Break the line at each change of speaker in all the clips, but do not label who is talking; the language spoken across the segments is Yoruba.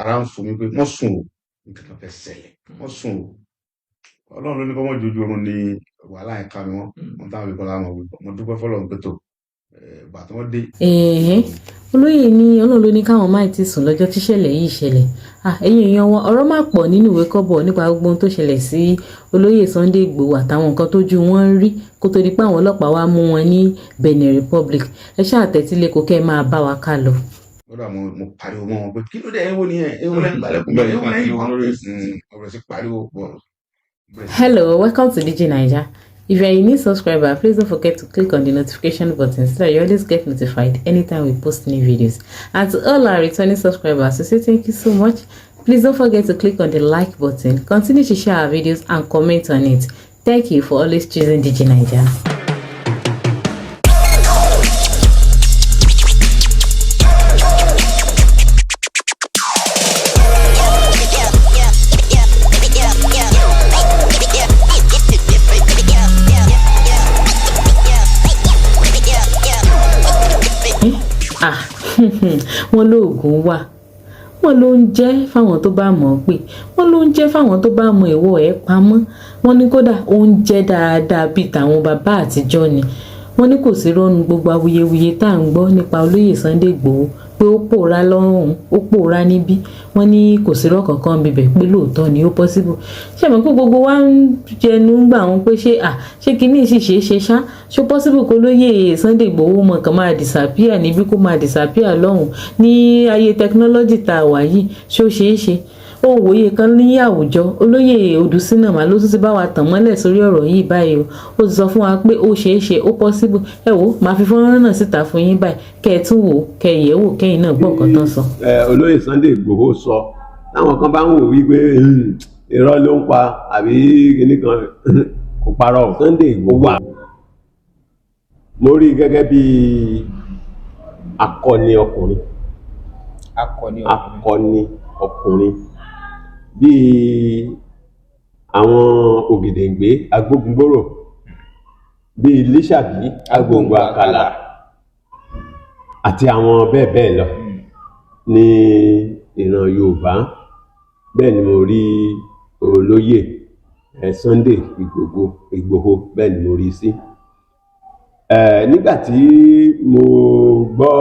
ara ń fún mi pé wọ́n sùn o nǹkan kan fẹ́ ṣẹlẹ̀ wọ́n sùn o ọlọ́run ló ní kọ́ wọ́n jojú oorun ní wàhálà ẹ̀ka mi wọ́n táwọn ìbọn láwọn wípé mo dúpẹ́ fọlọ́run pé tó bàtà wọ́n dé.
olóyè ní ọlọ́run ló ní káwọn máì ti sùn lọ́jọ́ tíṣẹ̀lẹ̀ yìí ṣẹlẹ̀ ẹ̀yin èèyàn wọn ọ̀rọ̀ máa pọ̀ nínú ìwé kọ́bọ̀ nípa gbogbo ohun tó ṣẹlẹ̀ sí olóyè Sunday Igboho àtàwọn nǹkan tójú wọn ń rí kó tó di pé àwọn ọlọ́pàá wá mú wọn ní Benin Republic ẹ ṣáà tẹ́tílé kó kẹ́ ẹ máa bá wa ká lọ.
lọ́dọ̀ mo pariwo mọ́ wọn pé kí ló dé ẹ̀wọ̀n nìyẹn ẹ̀wọ̀n lẹ́nu gbàlẹ́kùn bẹ́ẹ̀ ẹ̀wọ̀n lẹ́yìn wọn lórí ọ̀rẹ́ sí pariwo pọ̀.
Hello, welcome to DIGINAIJA. If you are a new subscriber, please don't forget to click on the notification button so that you always get notified anytime we post new videos. And to all our returning subscribers, we say thank you so much. Please don't forget to click on the like button. Continue to share our videos and comment on it. Thank you for always choosing DIGINAIJA. wọ́n lóògùn wà wọ́n ló ń jẹ́ fáwọn tó bá mọ̀ ọ́ pé wọ́n ló ń jẹ́ fáwọn tó bá mọ ìwọ ẹ̀ pamọ́ wọ́n ní kódà ó ń jẹ́ dáadáa bíi tàwọn bàbá àtijọ́ ni wọ́n ní kò sí rọ́nu gbogbo awuyewuye tá à ń gbọ́ nípa olóyè Sunday Igboho pé ó pòórá lọ́rùn ó pòórá níbí wọ́n ní kò sí rọ́ kankan bíbẹ̀ pé lóòótọ́ ni ó possible ṣé mọ̀ pé gbogbo wa ń jẹnu ń gbà wọn pé ṣé kinní sì ṣe ṣó possible kó lóyè Sunday Igboho mọ̀ kàn máa disappear níbí kó máa disappear lọ́hùn ní ayé technology tá a wà yìí ṣó ṣeé ṣe ó wòye kan ní àwùjọ olóyè Odùsínàmà ló tún ti bá wa tàn mọ́lẹ̀ sórí ọ̀rọ̀ yìí báyìí ó ti sọ fún wa pé ó ṣeé ṣe ó possible ẹ wò máa fi fọ́nrán náà síta fún yín báyìí kẹ́ ẹ tún wò kẹ́ ẹ yẹ̀ wò kẹ́yìn náà gbọ́ nǹkan tán sọ.
olóyè Sunday Igboho sọ táwọn kan bá ń wò wípé irọ́ ló ń pa àbí kíní kan kò parọ́ Sunday Igboho wà. mo rí gẹ́gẹ́ bí akọni ọkùnrin bíi àwọn Ògèdèngbé agbógungbòrò bíi Lísàbí agbóngbò àkàlà àti àwọn bẹ́ẹ̀ bẹ́ẹ̀ lọ ní ìran Yorùbá. Bẹ́ẹ̀ ni mo rí olóyè Sunday Igboho bẹ́ẹ̀ ni mo rí sí. Nígbà tí mo gbọ́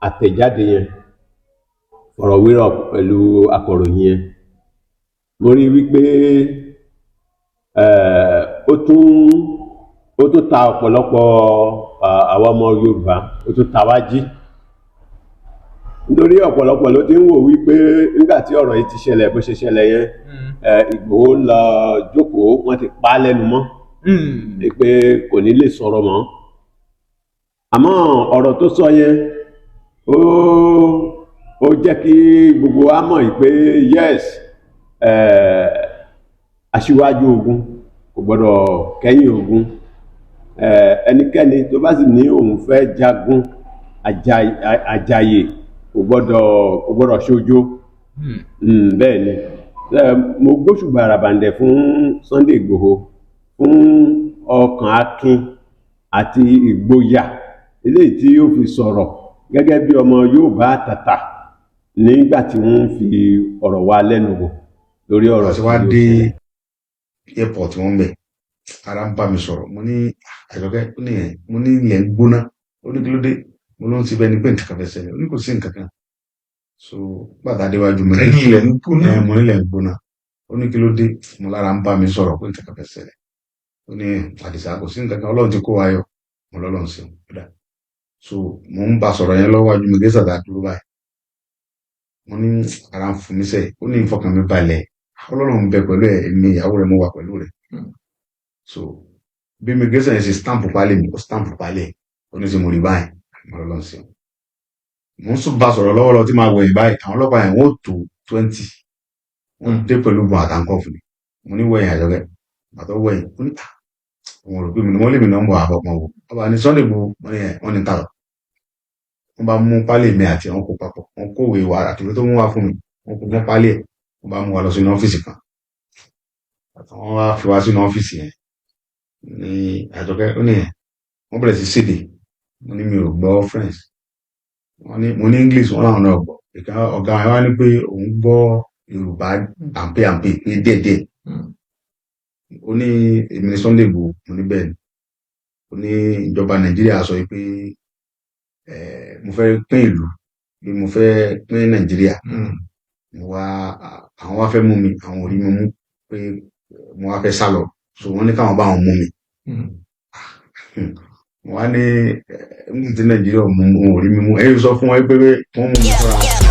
àtẹ̀jáde yẹn fọ̀rọ̀wérọ̀ pẹ̀lú akọ̀ròyìn yẹn mo rí wípé ó tún ta ọ̀pọ̀lọpọ̀ àwa ọmọ Yorùbá ó tún ta wá jí nítorí ọ̀pọ̀lọpọ̀ ló ti ń wò wípé nígbà tí ọ̀rọ̀ yìí ti ṣẹlẹ̀ bó ṣe ṣẹlẹ̀ yẹn Ìgbòho ń lọ jókòó wọ́n ti pa á lẹ́nu mọ́ pé kò ní lè sọ̀rọ̀ mọ́ àmọ́ ọ̀rọ̀ tó sọ yẹn ó jẹ́ kí gbogbo wa mọ̀ pé yes aṣíwájú ogun kò gbọ́dọ̀ kẹ́yìn ogun ẹnikẹ́ni tó bá sì ní òun fẹ́ jagun àjàyè kò gbọ́dọ̀ ṣojo. Bẹ́ẹ̀ ni mo gbóṣùbà àràbàǹdẹ̀ fún Sunday Igboho fún ọkàn akin àti ìgboyà eléyìí tí ó fi sọ̀rọ̀ gẹ́gẹ́ bí ọmọ Yorùbá àtàtà nígbà tí wọ́n fi ọ̀rọ̀ wa lẹ́nu wò lórí ọ̀rọ̀
tí wá dé airport wọn bẹ̀ ara ń bá mi sọ̀rọ̀ mo ní àjọkẹ́ mo ní ilẹ̀ ń gbóná ó ní kí ló dé mo ló ń ti bẹ́ẹ̀ ni pé nǹkan kan fẹ́ ṣẹlẹ̀ ó ní kò sí nǹkan kan so gbàdá déwájú mi ní ilẹ̀ ń gbóná mo ní ilẹ̀ ń gbóná ó ní kí ló dé mo lára ń bá mi sọ̀rọ̀ pé nǹkan kan fẹ́ ṣẹlẹ̀ ó ní Àdìsá kò sí nǹkan kan Ọlọ́run ti kó wa yọ mo lọ́lọ́run sí i so mo ń bá sọ̀rọ̀ yẹn lọ́wọ́ àjùmọ̀ gẹ́sà dá dúró báyìí mo ní ara ń fún mi sẹ́yìn ó ní ìfọkàn mi balẹ̀ Ọlọ́run ń bẹ pẹ̀lú ẹ̀ èmi ìyàwó rẹ̀ mo wà pẹ̀lú rẹ̀ so bí mi gẹ́sà yẹn ṣe stamp palẹ̀ mi ó stamp palẹ̀ ó ní sí mo rí báyìí mo lọ́lọ́run sí i mo ń sún bá sọ̀rọ̀ lọ́wọ́ lọ tí máa wẹ̀yìn báyìí àwọn ọlọ́pàá yẹn wọ́n tó 20 wọ́n dé pẹ̀lú bọ̀ àtàǹkọ̀ fún mi mo ní wẹ̀yìn àjọkẹ́ àtọ́ wẹ̀yìn ó ní ta òun rò pé mi ni wọ́n lè mi náà ń bọ̀ àbọ̀pọ̀ wò ọba ní Sunday Igboho wọ́n ní tààrọ̀ wọ́n bá mú pálí mi àti àwọn kò papọ̀ wọ́n kówé wa àtúntò tó mú wá fún mi wọ́n kò mú pálí ẹ̀ wọ́n bá mú wa lọ sínú ọ́fíìsì kan wọ́n wá fi wá sínú ọ́fíìsì yẹn ní àjọkẹ́ ó ní wọ́n bẹ̀rẹ̀ sí ṣèdè mo ní mi ò gbọ́ French mo ní English wọn làwọn náà gbọ́ ọ̀gá wa ní pé òun gbọ́ Yorùbá àǹpé pé dédé ó ní èmi ní Sunday Igboho mo ní bẹ́ẹ̀ ni ó ní ìjọba Nàìjíríà sọ pé mo fẹ́ pín ìlú bí mo fẹ́ pín Nàìjíríà àwọn wá fẹ́ mú mi àwọn ò rí mi mú pé mo wá fẹ́ sá lọ so wọ́n ní káwọn bá wọn mú mi wọ́n á ní ní ti Nàìjíríà mú wọn ò rí mi mú ẹ̀yin sọ fún wọn pé wọ́n mú mi fúnra wọn.